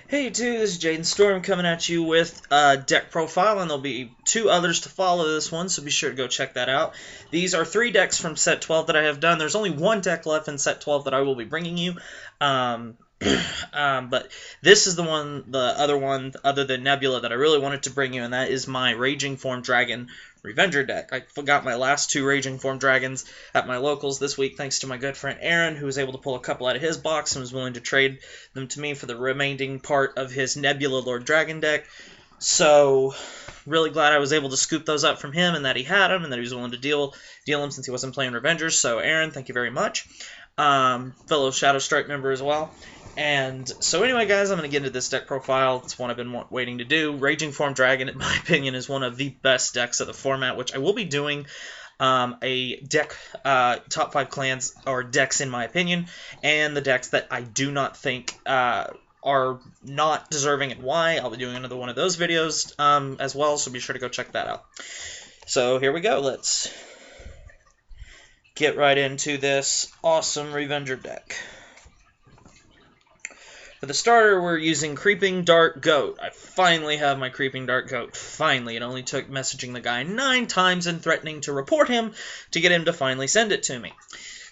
Hey, dude, this is Jaden Storm coming at you with a deck profile, and there'll be two others to follow this one, so be sure to go check that out. These are 3 decks from set 12 that I have done. There's only 1 deck left in set 12 that I will be bringing you. But this is the other one, other than Nebula, that I really wanted to bring you, and that is my RevengerRagingFormDragon deck. I forgot my last 2 Raging Form Dragons at my locals this week, thanks to my good friend Aaron, who was able to pull a couple out of his box and was willing to trade them to me for the remaining part of his Nebula Lord Dragon deck. So, really glad I was able to scoop those up from him, and that he had them, and that he was willing to deal them since he wasn't playing Revengers. So, Aaron, thank you very much. Fellow Shadow Strike member as well. And so anyway, guys, I'm going to get into this deck profile. It's one I've been waiting to do. Raging Form Dragon, in my opinion, is one of the best decks of the format, which I will be doing a deck, top 5 clans, or decks in my opinion, and the decks that I do not think are not deserving and why. I'll be doing another one of those videos as well, so be sure to go check that out. So here we go. Let's get right into this awesome Revenger deck. For the starter, we're using Creeping Dark Goat. I finally have my Creeping Dark Goat. Finally. It only took messaging the guy 9 times and threatening to report him to get him to finally send it to me.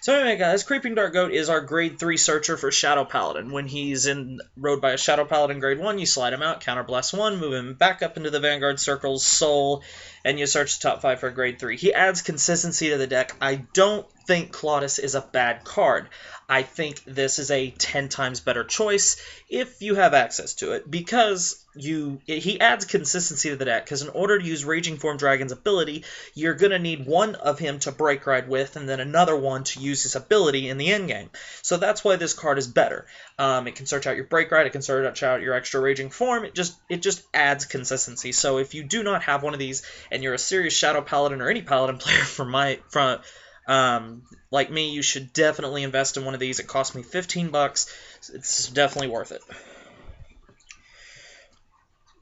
So anyway, guys, Creeping Dark Goat is our grade 3 searcher for Shadow Paladin. When he's rode by a Shadow Paladin grade 1, you slide him out, counterblast 1, move him back up into the Vanguard Circle's Soul, and you search the top 5 for grade 3. He adds consistency to the deck. I don't think Claudus is a bad card. I think this is a 10 times better choice if you have access to it, because he adds consistency to the deck, because in order to use Raging Form Dragon's ability, you're going to need one of him to break ride with, and then another one to use his ability in the endgame. So that's why this card is better. It can search out your break ride, it can search out your extra Raging Form, it just adds consistency. So if you do not have one of these, and you're a serious Shadow Paladin or any Paladin player like me, you should definitely invest in one of these. It cost me 15 bucks. It's definitely worth it.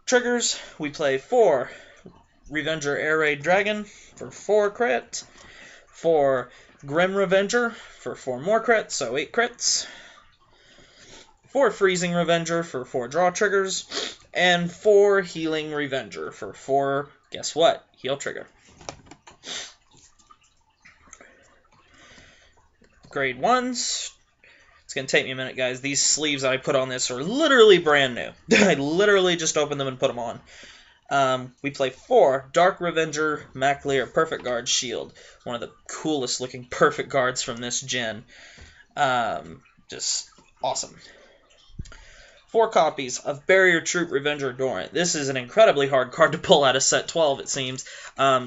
Triggers, we play 4 Revenger Air Raid Dragon for 4 crit, 4 Grim Revenger for 4 more crits, so 8 crits, 4 Freezing Revenger for 4 draw triggers, and 4 Healing Revenger for 4, guess what, heal trigger. Grade 1s. It's going to take me a minute, guys. These sleeves that I put on this are literally brand new. I literally just opened them and put them on. We play 4 Dark Revenger Maclear Perfect Guard Shield. One of the coolest looking Perfect Guards from this gen. Just awesome. 4 copies of Barrier Troop Revenger Dorant. This is an incredibly hard card to pull out of set 12, it seems.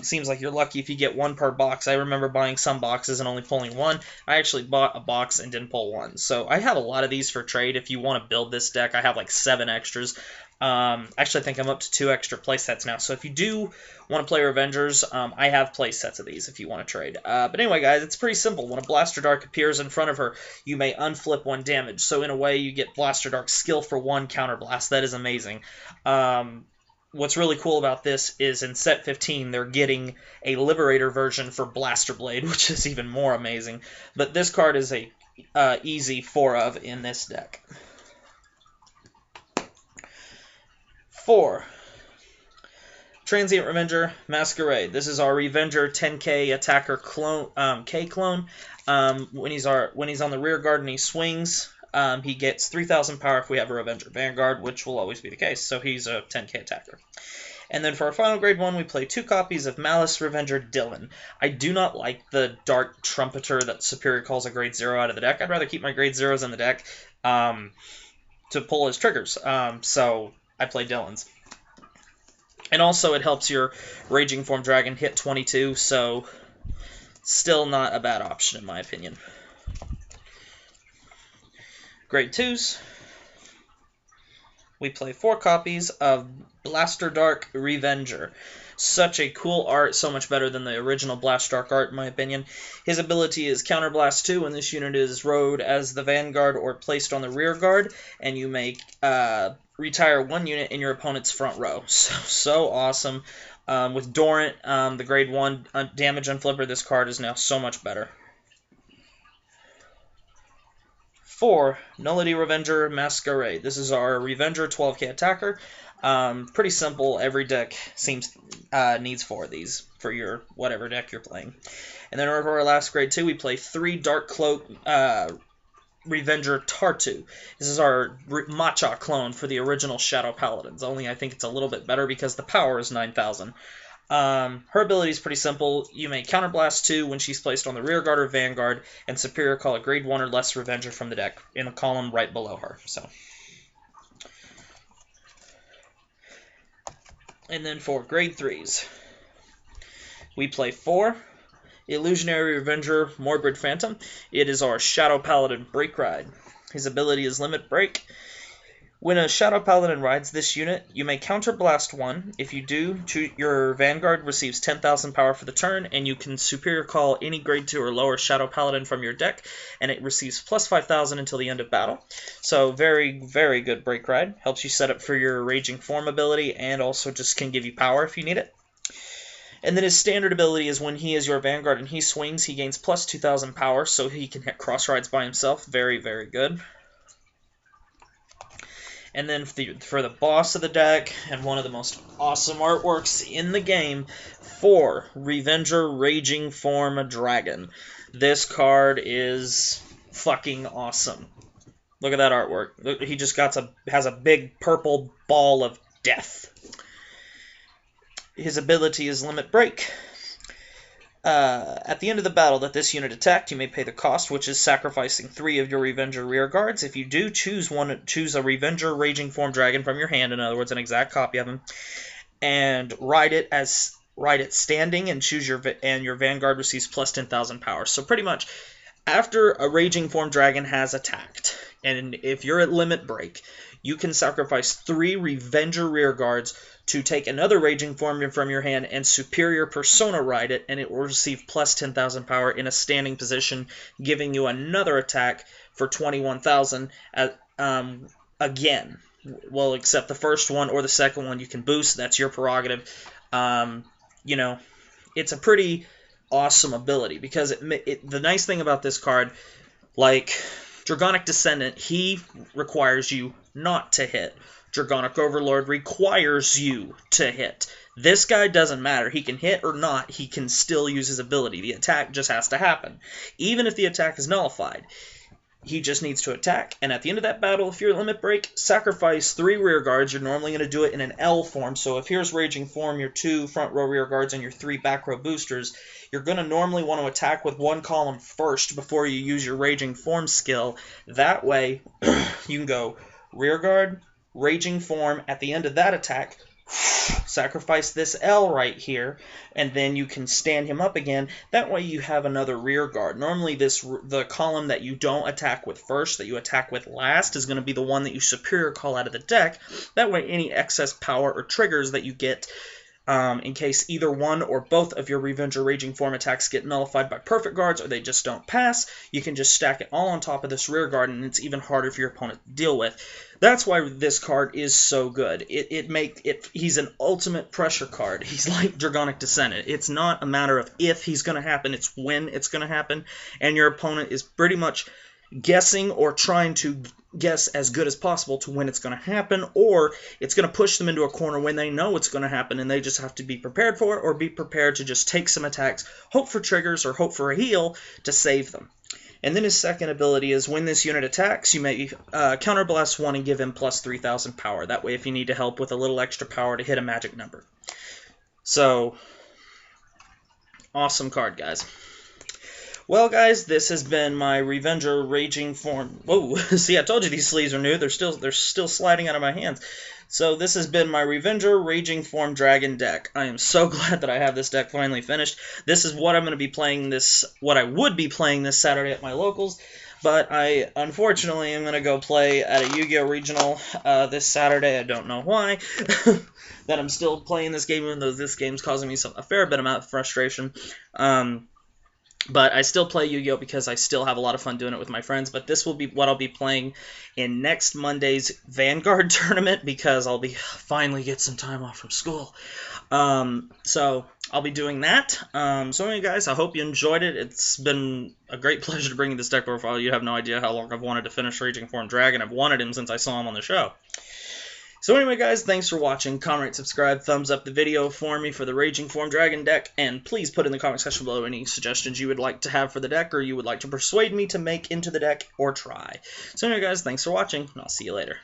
Seems like you're lucky if you get 1 per box. I remember buying some boxes and only pulling 1. I actually bought a box and didn't pull 1. So I have a lot of these for trade. If you want to build this deck, I have like 7 extras. Actually, I think I'm up to 2 extra playsets now. So if you do want to play Revengers, I have playsets of these if you want to trade. But anyway, guys, it's pretty simple. When a Blaster Dark appears in front of her, you may unflip 1 damage. So in a way, you get Blaster Dark skill for 1 counterblast. That is amazing. What's really cool about this is in set 15, they're getting a Liberator version for Blaster Blade, which is even more amazing. But this card is a easy 4 of in this deck. 4 Transient Revenger Masquerade. This is our Revenger 10k attacker clone, K clone. When he's on the rear guard and he swings, he gets 3,000 power if we have a Revenger Vanguard, which will always be the case. So he's a 10k attacker. And then for our final grade 1, we play 2 copies of Malice Revenger Dylan. I do not like the Dark Trumpeter that Superior calls a grade 0 out of the deck. I'd rather keep my grade 0s in the deck to pull his triggers. So I play Dylan's. And also it helps your Raging Form Dragon hit 22, so still not a bad option in my opinion. Grade 2s. We play 4 copies of Blaster Dark Revenger. Such a cool art, so much better than the original Blaster Dark art in my opinion. His ability is Counterblast 2 when this unit is rode as the Vanguard or placed on the rear guard, and you may retire 1 unit in your opponent's front row. So awesome. With Dorant, the grade 1 damage on Flipper, this card is now so much better. 4, Nullity Revenger Masquerade. This is our Revenger 12k attacker. Pretty simple. Every deck needs 4 of these for your whatever deck you're playing. And then over our last grade 2, we play 3 Dark Cloak Revenger Tartu. This is our Matcha clone for the original Shadow Paladins, only I think it's a little bit better because the power is 9,000. Her ability is pretty simple. You may counterblast 2 when she's placed on the rear guard or vanguard, and superior call a grade 1 or less Revenger from the deck in a column right below her. And then for grade 3s, we play 4 Illusionary Revenger Morbid Phantom. It is our Shadow Paladin Break Ride. His ability is Limit Break. When a Shadow Paladin rides this unit, you may counterblast 1. If you do, your Vanguard receives 10,000 power for the turn, and you can superior call any grade 2 or lower Shadow Paladin from your deck, and it receives plus 5,000 until the end of battle. So very, very good Break Ride. Helps you set up for your Raging Form ability, and also just can give you power if you need it. And then his standard ability is when he is your Vanguard and he swings, he gains plus 2,000 power, so he can hit cross rides by himself. Very, very good. And then for the boss of the deck, and one of the most awesome artworks in the game, 4 RevengerRagingFormDragon. This card is fucking awesome. Look at that artwork. Look, he just has a big purple ball of death. His ability is Limit Break. At the end of the battle that this unit attacked, you may pay the cost, which is sacrificing 3 of your Revenger rear guards. If you do, choose a Revenger Raging Form Dragon from your hand, in other words, an exact copy of him, and ride it standing, and your Vanguard receives plus 10,000 power. So pretty much, after a Raging Form Dragon has attacked, and if you're at Limit Break, you can sacrifice 3 Revenger rear guards to take another Raging Form from your hand and Superior Persona ride it, and it will receive plus 10,000 power in a standing position, giving you another attack for 21,000 again. Well, except the first one or the second one you can boost. That's your prerogative. It's a pretty awesome ability, because the nice thing about this card, like Dragonic Descendant, he requires you not to hit. Dragonic Overlord requires you to hit. This guy doesn't matter. He can hit or not. He can still use his ability. The attack just has to happen. Even if the attack is nullified, he just needs to attack. And at the end of that battle, if you're at Limit Break, sacrifice 3 rear guards. You're normally going to do it in an L form. So if here's Raging Form, your 2 front row rear guards, and your 3 back row boosters, you're going to normally want to attack with 1 column first before you use your Raging Form skill. That way, you can go rear guard, Raging Form. At the end of that attack, sacrifice this L right here, and then you can stand him up again. That way you have another rear guard. Normally the column that you don't attack with first, that you attack with last, is going to be the one that you superior call out of the deck. That way any excess power or triggers that you get, in case either one or both of your Revenger Raging Form attacks get nullified by perfect guards, or they just don't pass, you can just stack it all on top of this rear guard, and it's even harder for your opponent to deal with. That's why this card is so good. He's an ultimate pressure card. He's like Dragonic Descendant. It's not a matter of if he's going to happen, it's when it's going to happen, and your opponent is pretty much guessing or trying to guess as good as possible to when it's going to happen, or it's going to push them into a corner when they know it's going to happen, and they just have to be prepared for it, or be prepared to just take some attacks, hope for triggers, or hope for a heal to save them. And then his second ability is when this unit attacks, you may counterblast 1 and give him plus 3,000 power. That way if you need to help with a little extra power to hit a magic number. So, awesome card, guys. Well, guys, this has been my Revenger Raging Form. Whoa, see, I told you these sleeves are new. They're still sliding out of my hands. So this has been my Revenger Raging Form Dragon deck. I am so glad that I have this deck finally finished. This is what I'm going to be playing what I would be playing this Saturday at my locals. But I, unfortunately, am going to go play at a Yu-Gi-Oh! Regional this Saturday. I don't know why. That I'm still playing this game, even though this game's causing me a fair bit amount of frustration. But I still play Yu-Gi-Oh! Because I still have a lot of fun doing it with my friends. But this will be what I'll be playing in next Monday's Vanguard tournament, because I'll be finally get some time off from school. So I'll be doing that. So anyway, guys, I hope you enjoyed it. It's been a great pleasure to bring you this deck profile. You have no idea how long I've wanted to finish Raging Form Dragon. I've wanted him since I saw him on the show. So anyway, guys, thanks for watching. Comment, subscribe, thumbs up the video for me for the Raging Form Dragon deck, and please put in the comment section below any suggestions you would like to have for the deck, or you would like to persuade me to make into the deck or try. So anyway, guys, thanks for watching, and I'll see you later.